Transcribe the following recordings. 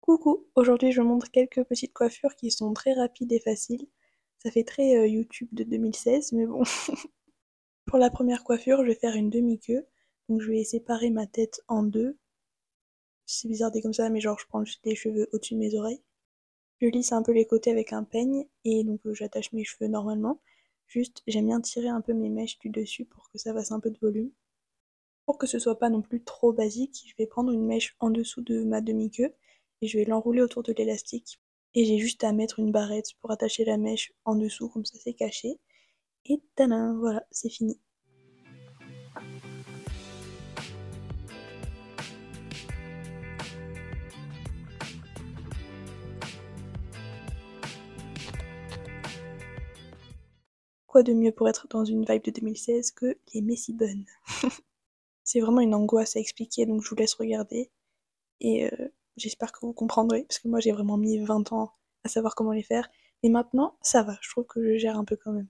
Coucou, aujourd'hui je vous montre quelques petites coiffures qui sont très rapides et faciles. Ça fait très YouTube de 2016, mais bon. Pour la première coiffure, je vais faire une demi-queue. Donc je vais séparer ma tête en deux. C'est bizarre dit comme ça, mais genre je prends juste les cheveux au-dessus de mes oreilles. Je lisse un peu les côtés avec un peigne et donc j'attache mes cheveux normalement. Juste, j'aime bien tirer un peu mes mèches du dessus pour que ça fasse un peu de volume. Pour que ce soit pas non plus trop basique, je vais prendre une mèche en dessous de ma demi-queue et je vais l'enrouler autour de l'élastique. Et j'ai juste à mettre une barrette pour attacher la mèche en dessous, comme ça c'est caché. Et tadam, voilà, c'est fini. Quoi de mieux pour être dans une vibe de 2016 que les Messy Buns? C'est vraiment une angoisse à expliquer, donc je vous laisse regarder. Et j'espère que vous comprendrez, parce que moi j'ai vraiment mis 20 ans à savoir comment les faire. Et maintenant, ça va, je trouve que je gère un peu quand même.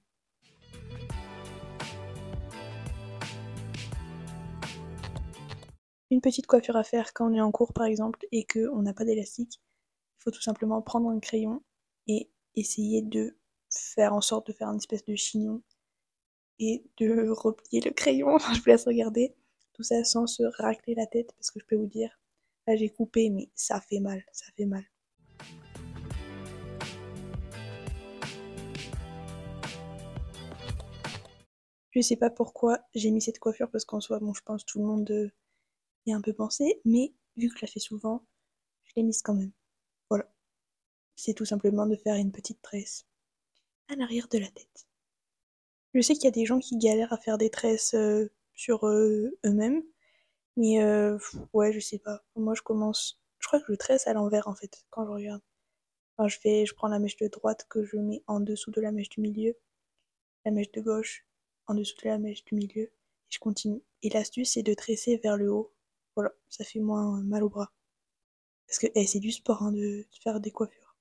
Une petite coiffure à faire quand on est en cours par exemple et qu'on n'a pas d'élastique, il faut tout simplement prendre un crayon et essayer de faire en sorte de faire une espèce de chignon et de replier le crayon. Je vous laisse regarder tout ça sans se racler la tête parce que je peux vous dire, là j'ai coupé mais ça fait mal, ça fait mal. Je sais pas pourquoi j'ai mis cette coiffure parce qu'en soi, bon, je pense tout le monde y a un peu pensé, mais vu que je la fais souvent, je l'ai mise quand même. Voilà, c'est tout simplement de faire une petite tresse à l'arrière de la tête. Je sais qu'il y a des gens qui galèrent à faire des tresses sur eux-mêmes, mais ouais, je sais pas. Moi, je commence. Je crois que je tresse à l'envers en fait, quand je regarde. Enfin, je prends la mèche de droite que je mets en dessous de la mèche du milieu, la mèche de gauche en dessous de la mèche du milieu, et je continue. Et l'astuce, c'est de tresser vers le haut. Voilà, ça fait moins mal au bras. Parce que c'est du sport hein, de faire des coiffures.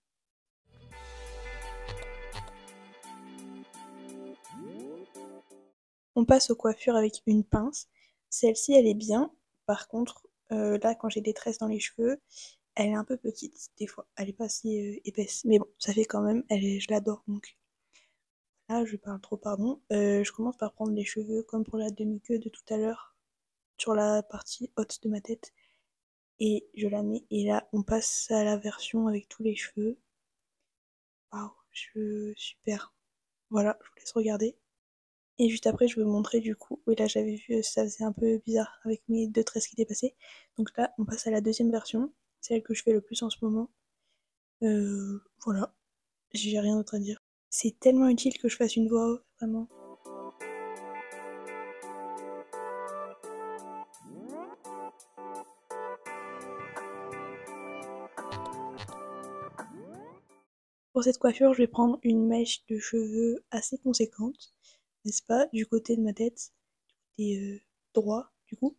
On passe aux coiffures avec une pince. Celle-ci, elle est bien. Par contre, là, quand j'ai des tresses dans les cheveux, elle est un peu petite, des fois. Elle est pas si épaisse. Mais bon, ça fait quand même, je l'adore. Donc là, je parle trop, pardon. Je commence par prendre les cheveux, comme pour la demi-queue de tout à l'heure, sur la partie haute de ma tête. Et je la mets. Et là, on passe à la version avec tous les cheveux. Waouh, super. Voilà, je vous laisse regarder. Et juste après, je vais vous montrer du coup. Oui, là, j'avais vu, ça faisait un peu bizarre avec mes deux tresses qui dépassaient. Donc là, on passe à la deuxième version, celle que je fais le plus en ce moment. Voilà, j'ai rien d'autre à dire. C'est tellement utile que je fasse une voix off, vraiment. Pour cette coiffure, je vais prendre une mèche de cheveux assez conséquente, n'est-ce pas, du côté de ma tête, du côté droit, du coup.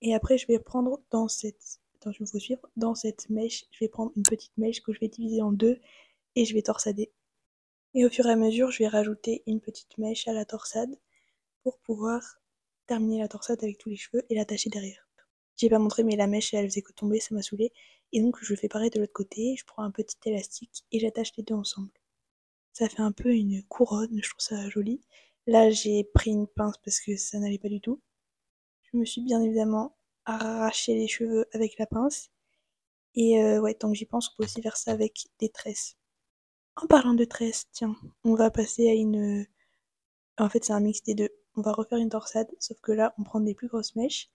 Et après, je vais prendre dans cette... Attention, il faut suivre. Dans cette mèche, je vais prendre une petite mèche que je vais diviser en deux et je vais torsader. Et au fur et à mesure, je vais rajouter une petite mèche à la torsade pour pouvoir terminer la torsade avec tous les cheveux et l'attacher derrière. J'ai pas montré, mais la mèche, elle faisait que tomber, ça m'a saoulé. Et donc, je fais pareil de l'autre côté, je prends un petit élastique et j'attache les deux ensemble. Ça fait un peu une couronne, je trouve ça joli. Là, j'ai pris une pince parce que ça n'allait pas du tout. Je me suis bien évidemment arraché les cheveux avec la pince. Et ouais, tant que j'y pense, on peut aussi faire ça avec des tresses. En parlant de tresses, tiens, on va passer à une... En fait, c'est un mix des deux. On va refaire une torsade, sauf que là, on prend des plus grosses mèches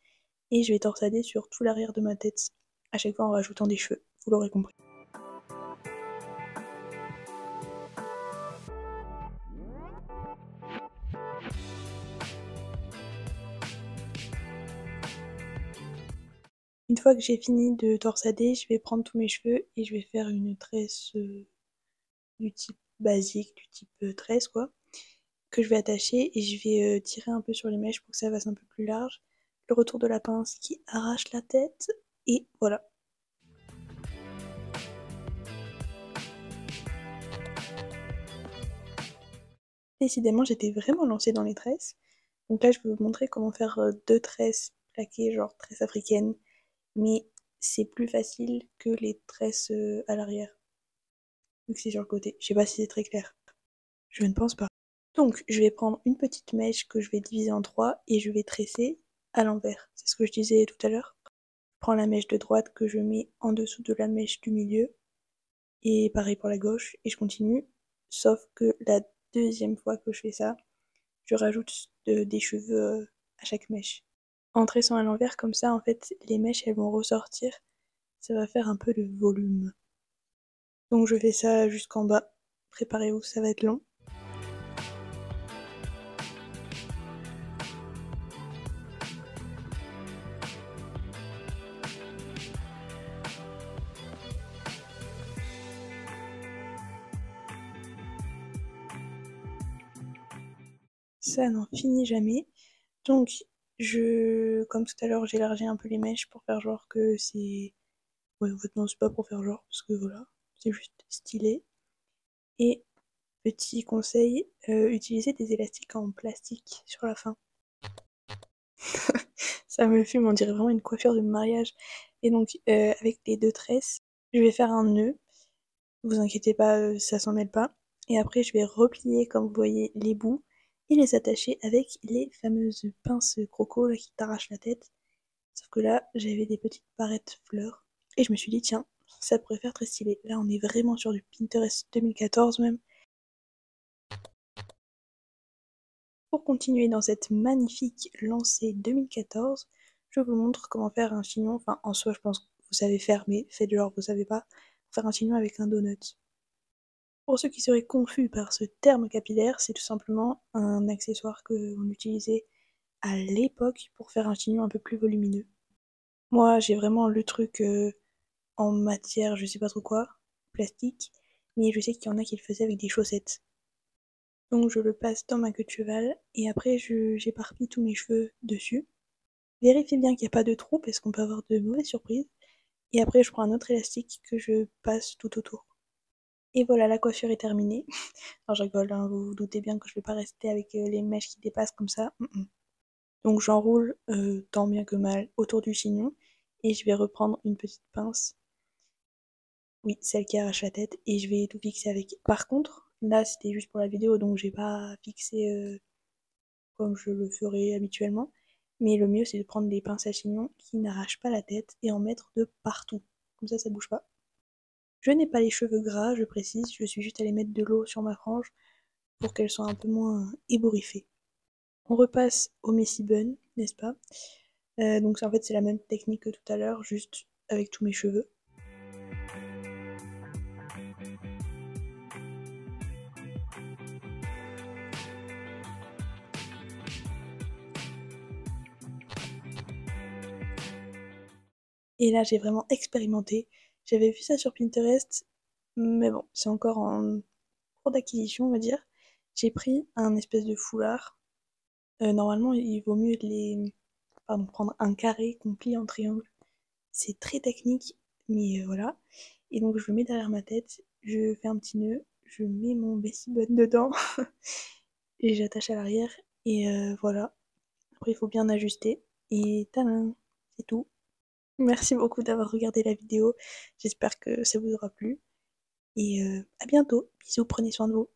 et je vais torsader sur tout l'arrière de ma tête, à chaque fois en rajoutant des cheveux. Vous l'aurez compris. Une fois que j'ai fini de torsader, je vais prendre tous mes cheveux et je vais faire une tresse du type basique, du type tresse quoi, que je vais attacher et je vais tirer un peu sur les mèches pour que ça fasse un peu plus large. Le retour de la pince qui arrache la tête et voilà. Décidément, j'étais vraiment lancée dans les tresses. Donc là, je vais vous montrer comment faire deux tresses plaquées, genre tresse africaine, mais c'est plus facile que les tresses à l'arrière, vu que c'est sur le côté. Je sais pas si c'est très clair. Je ne pense pas. Donc, je vais prendre une petite mèche que je vais diviser en trois et je vais tresser à l'envers. C'est ce que je disais tout à l'heure. Je prends la mèche de droite que je mets en dessous de la mèche du milieu. Et pareil pour la gauche. Et je continue. Sauf que la deuxième fois que je fais ça, je rajoute des cheveux à chaque mèche. En tressant à l'envers, comme ça, en fait, les mèches, elles vont ressortir. Ça va faire un peu de volume. Donc je fais ça jusqu'en bas. Préparez-vous, ça va être long. Ça n'en finit jamais. Donc, comme tout à l'heure, j'élargis un peu les mèches pour faire genre que c'est... Ouais, en fait, non, c'est pas pour faire genre, parce que voilà, c'est juste stylé. Et petit conseil, utilisez des élastiques en plastique sur la fin. Ça me fume, on dirait vraiment une coiffure de mariage. Et donc, avec les deux tresses, je vais faire un nœud. Vous inquiétez pas, ça s'en mêle pas. Et après, je vais replier, comme vous voyez, les bouts et les attacher avec les fameuses pinces croco là, qui t'arrachent la tête. Sauf que là, j'avais des petites barrettes fleurs. Et je me suis dit, tiens, ça pourrait faire très stylé. Là, on est vraiment sur du Pinterest 2014 même. Pour continuer dans cette magnifique lancée 2014, je vous montre comment faire un chignon. Enfin, en soi, je pense que vous savez faire, mais faites genre vous savez pas. Faire un chignon avec un donut. Pour ceux qui seraient confus par ce terme capillaire, c'est tout simplement un accessoire qu'on utilisait à l'époque pour faire un chignon un peu plus volumineux. Moi, j'ai vraiment le truc en matière, je sais pas trop quoi, plastique, mais je sais qu'il y en a qui le faisaient avec des chaussettes. Donc je le passe dans ma queue de cheval et après j'éparpille tous mes cheveux dessus. Vérifiez bien qu'il n'y a pas de trou parce qu'on peut avoir de mauvaises surprises. Et après je prends un autre élastique que je passe tout autour. Et voilà, la coiffure est terminée. Alors je rigole, hein, vous vous doutez bien que je vais pas rester avec les mèches qui dépassent comme ça. Donc j'enroule tant bien que mal autour du chignon et je vais reprendre une petite pince. Oui, celle qui arrache la tête et je vais tout fixer avec. Par contre, là c'était juste pour la vidéo donc j'ai pas fixé comme je le ferais habituellement. Mais le mieux c'est de prendre des pinces à chignon qui n'arrachent pas la tête et en mettre de partout. Comme ça bouge pas. Je n'ai pas les cheveux gras, je précise, je suis juste allée mettre de l'eau sur ma frange pour qu'elle soit un peu moins ébouriffée. On repasse au messy bun, n'est-ce pas? Donc en fait c'est la même technique que tout à l'heure, juste avec tous mes cheveux. Et là j'ai vraiment expérimenté. J'avais vu ça sur Pinterest, mais bon, c'est encore en cours d'acquisition on va dire. J'ai pris un espèce de foulard. Normalement il vaut mieux prendre un carré qu'on plie en triangle. C'est très technique, mais voilà. Et donc je le mets derrière ma tête, je fais un petit nœud, je mets mon Bessie Bun dedans et j'attache à l'arrière. Et voilà. Après il faut bien ajuster. Et tadam, c'est tout. Merci beaucoup d'avoir regardé la vidéo. J'espère que ça vous aura plu. Et à bientôt. Bisous, prenez soin de vous.